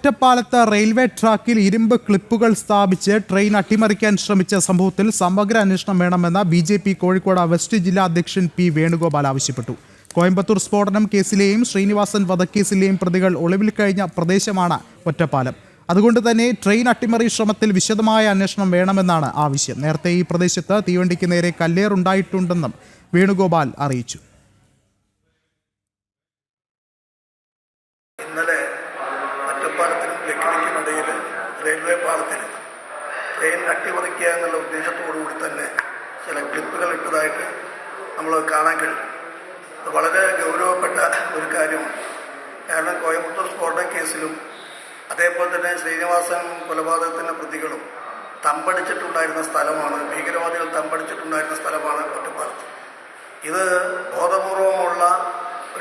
ഒറ്റപ്പാലത്ത് റെയിൽവേ ട്രാക്കിൽ ഇരുമ്പ് ക്ലിപ്പുകൾ സ്ഥാപിച്ച് ട്രെയിൻ അട്ടിമറിക്കാൻ ശ്രമിച്ച സംഭവത്തിൽ സമഗ്ര അന്വേഷണം വേണമെന്ന് BJP കോഴിക്കോട് വെസ്റ്റ് ജില്ലാ അധ്യക്ഷൻ P. വേണുഗോപാൽ ആവശ്യപ്പെട്ടു. കോയമ്പത്തൂർ സ്ഫോടനം കേസിലെയും ശ്രീനിവാസൻ വധക്കേസിലെയും പ്രതികൾ ഒളിവിൽ കഴിഞ്ഞ പ്രദേശമാണ് ഒറ്റപ്പാലം. അതുകൊണ്ട് തന്നെ ട്രെയിൻ അട്ടിമറി ശ്രമത്തിൽ വിശദമായ അന്വേഷണം വേണമെന്നാണ് ആവശ്യം. നേരത്തെ ഈ പ്രദേശത്ത് തീവണ്ടിക്ക് നേരെ കല്ലേറുണ്ടായിട്ടുണ്ടെന്നും വേണുഗോപാൽ അറിയിച്ചു. റെയിൽവേ പാളത്തിൽ ട്രെയിൻ അട്ടിമറിക്കുക എന്നുള്ള ഉദ്ദേശത്തോടുകൂടി തന്നെ ചില ക്ലിപ്പുകൾ ഇട്ടതായിട്ട് നമ്മൾ കാണാൻ കഴിയും. അത് വളരെ ഗൗരവപ്പെട്ട ഒരു കാര്യമാണ്. കാരണം കോയമ്പത്തൂർ സ്ഫോടന കേസിലും അതേപോലെ തന്നെ ശ്രീനിവാസൻ കൊലപാതകത്തിൻ്റെ പ്രതികളും തമ്പടിച്ചിട്ടുണ്ടായിരുന്ന സ്ഥലമാണ്, ഭീകരവാദികൾ തമ്പടിച്ചിട്ടുണ്ടായിരുന്ന സ്ഥലമാണ് ഒറ്റപ്പാലത്ത്. ഇത് ബോധപൂർവമുള്ള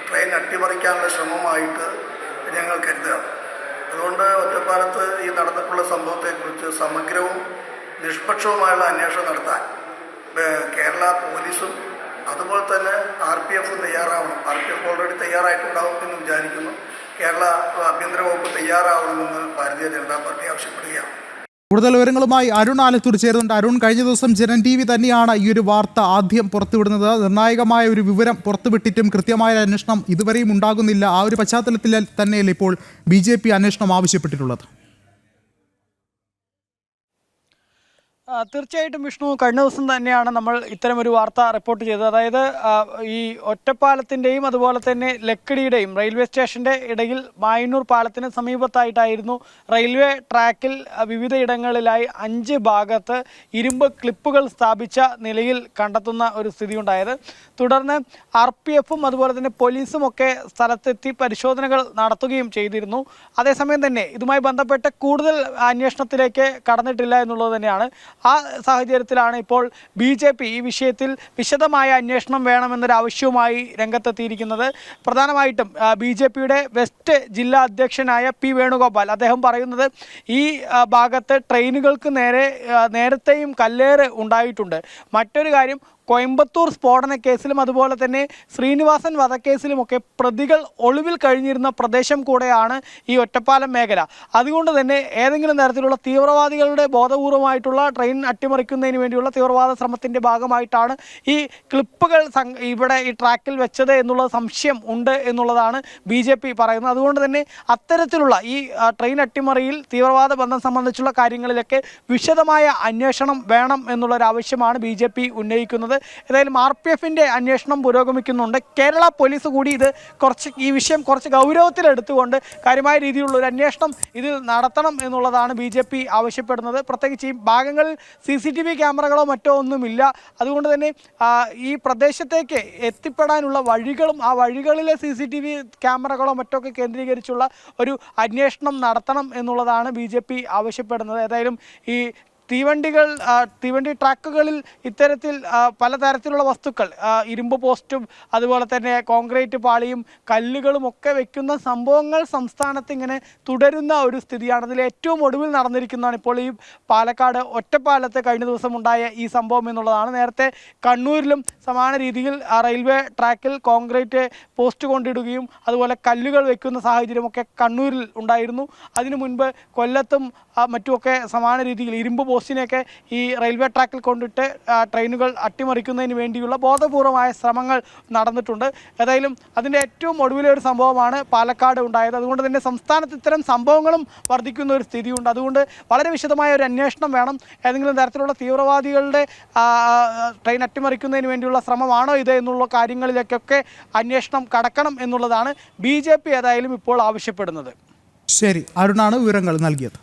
ട്രെയിൻ അട്ടിമറിക്കാനുള്ള ശ്രമമായിട്ട് ഞങ്ങൾ കരുതുക. അതുകൊണ്ട് ഒറ്റപ്പാലത്ത് ഈ നടന്നിട്ടുള്ള സംഭവത്തെക്കുറിച്ച് സമഗ്രവും നിഷ്പക്ഷവുമായുള്ള അന്വേഷണം നടത്താൻ കേരള പോലീസും അതുപോലെ തന്നെ RPF തയ്യാറാവണം. RPF ഓൾറെഡി തയ്യാറായിട്ടുണ്ടാവും എന്ന് വിചാരിക്കുന്നു. കേരള ആഭ്യന്തര വകുപ്പ് തയ്യാറാവണമെന്ന് ഭാരതീയ ജനതാ പാർട്ടി ആവശ്യപ്പെടുകയാണ്. കൂടുതൽ വിവരങ്ങളുമായി അരുൺ ആലത്തൂർ ചേരുന്നുണ്ട്. അരുൺ, കഴിഞ്ഞ ദിവസം ജനൻ TV തന്നെയാണ് ഈ ഒരു വാർത്ത ആദ്യം പുറത്തുവിടുന്നത്. നിർണായകമായ ഒരു വിവരം പുറത്തുവിട്ടിട്ടും കൃത്യമായ അന്വേഷണം ഇതുവരെയും ഉണ്ടാകുന്നില്ല. ആ ഒരു പശ്ചാത്തലത്തിൽ തന്നെയല്ലേ ഇപ്പോൾ BJP അന്വേഷണം ആവശ്യപ്പെട്ടിട്ടുള്ളത്? തീർച്ചയായിട്ടും വിഷ്ണു, കഴിഞ്ഞ ദിവസം തന്നെയാണ് നമ്മൾ ഇത്തരമൊരു വാർത്ത റിപ്പോർട്ട് ചെയ്തത്. അതായത് ഈ ഒറ്റപ്പാലത്തിൻ്റെയും അതുപോലെ തന്നെ ലക്കിടിയുടെയും റെയിൽവേ സ്റ്റേഷൻ്റെ ഇടയിൽ മായന്നൂർ പാലത്തിന് സമീപത്തായിട്ടായിരുന്നു റെയിൽവേ ട്രാക്കിൽ വിവിധ ഇടങ്ങളിലായി 5 ഭാഗത്ത് ഇരുമ്പ് ക്ലിപ്പുകൾ സ്ഥാപിച്ച നിലയിൽ കണ്ടെത്തുന്ന ഒരു സ്ഥിതി ഉണ്ടായത്. തുടർന്ന് RPFും അതുപോലെ തന്നെ പോലീസും ഒക്കെ സ്ഥലത്തെത്തി പരിശോധനകൾ നടത്തുകയും ചെയ്തിരുന്നു. അതേസമയം തന്നെ ഇതുമായി ബന്ധപ്പെട്ട് കൂടുതൽ അന്വേഷണത്തിലേക്ക് കടന്നിട്ടില്ല എന്നുള്ളത് തന്നെയാണ്. ആ സാഹചര്യത്തിലാണ് ഇപ്പോൾ BJP ഈ വിഷയത്തിൽ വിശദമായ അന്വേഷണം വേണമെന്നൊരാവശ്യവുമായി രംഗത്തെത്തിയിരിക്കുന്നത്. പ്രധാനമായിട്ടും BJPയുടെ വെസ്റ്റ് ജില്ലാ അധ്യക്ഷനായ P. വേണുഗോപാൽ അദ്ദേഹം പറയുന്നത് ഈ ഭാഗത്ത് ട്രെയിനുകൾക്ക് നേരത്തെയും കല്ലേറ് ഉണ്ടായിട്ടുണ്ട്. മറ്റൊരു കാര്യം, കോയമ്പത്തൂർ സ്ഫോടന കേസിലും അതുപോലെ തന്നെ ശ്രീനിവാസൻ വധക്കേസിലുമൊക്കെ പ്രതികൾ ഒളിവിൽ കഴിഞ്ഞിരുന്ന പ്രദേശം കൂടെയാണ് ഈ ഒറ്റപ്പാലം മേഖല. അതുകൊണ്ട് തന്നെ ഏതെങ്കിലും തരത്തിലുള്ള തീവ്രവാദികളുടെ ബോധപൂർവമായിട്ടുള്ള ട്രെയിൻ അട്ടിമറിക്കുന്നതിന് വേണ്ടിയുള്ള തീവ്രവാദ ശ്രമത്തിൻ്റെ ഭാഗമായിട്ടാണ് ഈ ക്ലിപ്പുകൾ ഇവിടെ ഈ ട്രാക്കിൽ വെച്ചത് എന്നുള്ള സംശയം ഉണ്ട് എന്നുള്ളതാണ് BJP പറയുന്നത്. അതുകൊണ്ട് തന്നെ അത്തരത്തിലുള്ള ഈ ട്രെയിൻ അട്ടിമറിയിൽ തീവ്രവാദ ബന്ധം സംബന്ധിച്ചുള്ള കാര്യങ്ങളിലൊക്കെ വിശദമായ അന്വേഷണം വേണം എന്നുള്ളൊരാവശ്യമാണ് BJP ഉന്നയിക്കുന്നത്. ഏതായാലും RPFിൻ്റെ അന്വേഷണം പുരോഗമിക്കുന്നുണ്ട്. കേരള പോലീസ് കൂടി ഈ വിഷയം കുറച്ച് ഗൗരവത്തിലെടുത്തുകൊണ്ട് കാര്യമായ രീതിയിലുള്ള ഒരു അന്വേഷണം ഇതിൽ നടത്തണം എന്നുള്ളതാണ് BJP ആവശ്യപ്പെടുന്നത്. പ്രത്യേകിച്ച് ഈ ഭാഗങ്ങളിൽ CCTV ക്യാമറകളോ മറ്റോ ഒന്നുമില്ല. അതുകൊണ്ട് തന്നെ ഈ പ്രദേശത്തേക്ക് എത്തിപ്പെടാനുള്ള വഴികളും ആ വഴികളിലെ CCTV ക്യാമറകളോ മറ്റൊക്കെ കേന്ദ്രീകരിച്ചുള്ള ഒരു അന്വേഷണം നടത്തണം എന്നുള്ളതാണ് BJP ആവശ്യപ്പെടുന്നത്. ഏതായാലും ഈ തീവണ്ടി ട്രാക്കുകളിൽ ഇത്തരത്തിൽ പലതരത്തിലുള്ള വസ്തുക്കൾ, ഇരുമ്പ് പോസ്റ്റും അതുപോലെ തന്നെ കോൺക്രീറ്റ് പാളിയും കല്ലുകളും ഒക്കെ വെക്കുന്ന സംഭവങ്ങൾ സംസ്ഥാനത്ത് ഇങ്ങനെ തുടരുന്ന ഒരു സ്ഥിതിയാണ്. അതിൽ ഏറ്റവും ഒടുവിൽ നടന്നിരിക്കുന്നതാണ് ഇപ്പോൾ ഈ പാലക്കാട് ഒറ്റപ്പാലത്ത് കഴിഞ്ഞ ദിവസം ഉണ്ടായ ഈ സംഭവം എന്നുള്ളതാണ്. നേരത്തെ കണ്ണൂരിലും സമാന രീതിയിൽ റെയിൽവേ ട്രാക്കിൽ കോൺക്രീറ്റ് പോസ്റ്റ് കൊണ്ടിടുകയും അതുപോലെ കല്ലുകൾ വെക്കുന്ന സാഹചര്യമൊക്കെ കണ്ണൂരിൽ ഉണ്ടായിരുന്നു. അതിനു മുൻപ് കൊല്ലത്തും മറ്റുമൊക്കെ സമാന രീതിയിൽ ഇരുമ്പ് പോസ്റ്റിനെയൊക്കെ ഈ റെയിൽവേ ട്രാക്കിൽ കൊണ്ടിട്ട് ട്രെയിനുകൾ അട്ടിമറിക്കുന്നതിന് വേണ്ടിയുള്ള ബോധപൂർവമായ ശ്രമങ്ങൾ നടന്നിട്ടുണ്ട്. ഏതായാലും അതിൻ്റെ ഏറ്റവും ഒടുവിലെ ഒരു സംഭവമാണ് പാലക്കാട് ഉണ്ടായത്. അതുകൊണ്ട് തന്നെ സംസ്ഥാനത്ത് ഇത്തരം സംഭവങ്ങളും വർദ്ധിക്കുന്ന ഒരു സ്ഥിതിയുണ്ട്. അതുകൊണ്ട് വളരെ വിശദമായ ഒരു അന്വേഷണം വേണം. ഏതെങ്കിലും തരത്തിലുള്ള തീവ്രവാദികളുടെ ട്രെയിൻ അട്ടിമറിക്കുന്നതിന് വേണ്ടിയുള്ള ശ്രമമാണോ ഇത് എന്നുള്ള കാര്യങ്ങളിലേക്കൊക്കെ അന്വേഷണം കടക്കണം എന്നുള്ളതാണ് BJP ഏതായാലും ഇപ്പോൾ ആവശ്യപ്പെടുന്നത്. ശരി, അരുണാണ് വിവരങ്ങൾ നൽകിയത്.